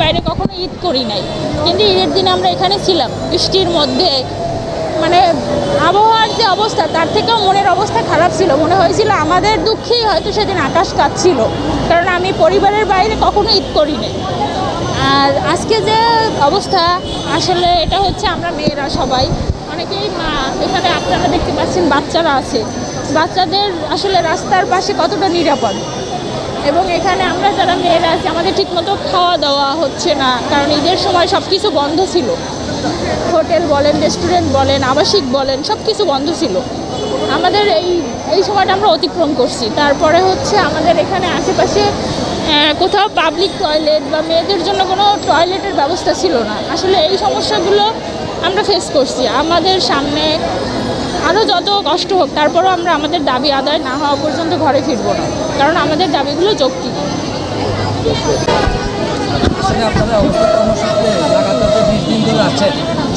বাইরে কখনো ঈদ করি নাই, কিন্তু ঈদের দিন আমরা এখানে ছিলাম বৃষ্টির মধ্যে। মানে আবহাওয়ার যে অবস্থা তার থেকেও মনের অবস্থা খারাপ ছিল, মনে হয়েছিল আমাদের দুঃখেই হয়তো সেদিন আকাশ কাঁদছিল, কারণ আমি পরিবারের বাইরে কখনো ঈদ করি নাই। আর আজকে যে অবস্থা, আসলে এটা হচ্ছে আমরা মেয়েরা সবাই, অনেকেই মা, এখানে আপনারা দেখতে পাচ্ছেন বাচ্চারা আছে, বাচ্চাদের আসলে রাস্তার পাশে কতটা নিরাপদ। এবং এখানে আমরা যারা মেয়েরা আছি আমাদের ঠিকমতো খাওয়া দাওয়া হচ্ছে না, কারণ ঈদের সময় সব কিছু বন্ধ ছিল। হোটেল বলেন, রেস্টুরেন্ট বলেন, আবাসিক বলেন, সব কিছু বন্ধ ছিল। আমাদের এই সময়টা আমরা অতিক্রম করছি। তারপরে হচ্ছে আমাদের এখানে আশেপাশে কোথাও পাবলিক টয়লেট বা মেয়েদের জন্য কোনো টয়লেটের ব্যবস্থা ছিল না। আসলে এই সমস্যাগুলো আমরা ফেস করছি। আমাদের সামনে আরও যত কষ্ট হোক, তারপরেও আমরা আমাদের দাবি আদায় না হওয়া পর্যন্ত ঘরে ফিরবো না, কারণ আমাদের দাবিগুলো যৌক্তিক। আপনারা অবস্থা কর্মসূচিতে লাগাতার 20 দিন ধরে আছেন,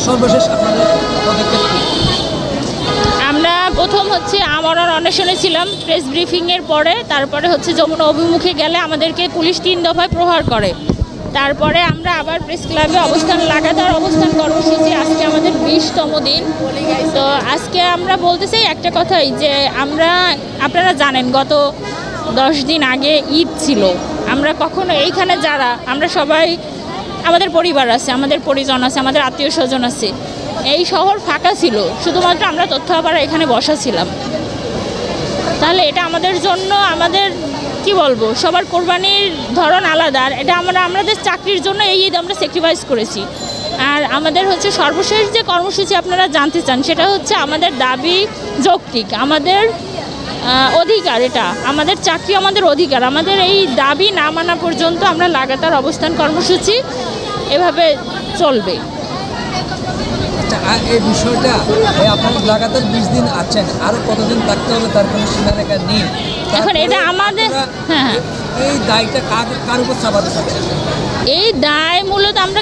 সর্বশেষ আপনাদের পদক্ষেপ কি? আমরা প্রথম হচ্ছে আমরণ অন্বেষণে ছিলাম প্রেস ব্রিফিংয়ের পরে, তারপরে হচ্ছে যমুনা অভিমুখে গেলে আমাদেরকে পুলিশ 3 দফায় প্রহার করে। তারপরে আমরা আবার প্রেস ক্লাবে লাগাতার অবস্থান কর্মসূচি, আজকে আমাদের 20তম দিন। তো আজকে আমরা বলতে চাই একটা কথাই, যে আপনারা জানেন গত 10 দিন আগে ঈদ ছিল। আমরা কখনো এইখানে যারা আমরা সবাই, আমাদের পরিবার আছে, আমাদের পরিজন আছে, আমাদের আত্মীয় স্বজন আছে, এই শহর ফাঁকা ছিল, শুধুমাত্র আমরা তথ্যপাড়া এখানে বসা ছিলাম। তাহলে এটা আমাদের জন্য, আমাদের কি বলবো, সবার কোরবানির ধরন আলাদা। এটা আমাদের চাকরির জন্য এই ঈদ আমরা স্যাক্রিফাইস করেছি। আর আমাদের হচ্ছে সর্বশেষ যে কর্মসূচি আপনারা জানতে চান, সেটা হচ্ছে আমাদের দাবি যৌক্তিক, আমাদের অধিকার, এটা আমাদের চাকরি, আমাদের অধিকার। আমাদের এই দাবি না মানা পর্যন্ত আমরা লাগাতার অবস্থান কর্মসূচি এভাবে চলবে। এই বিষয়টা আপনারা লাগাতার 20 দিন আছেন, আরো কতদিন থাকতে হবে তার কোনো সীমারেখা নেই। এখন এটা আমাদের, হ্যাঁ, এই দায়টা কার উপর চাপাতে থাকছে? এই দায় মূলত আমরা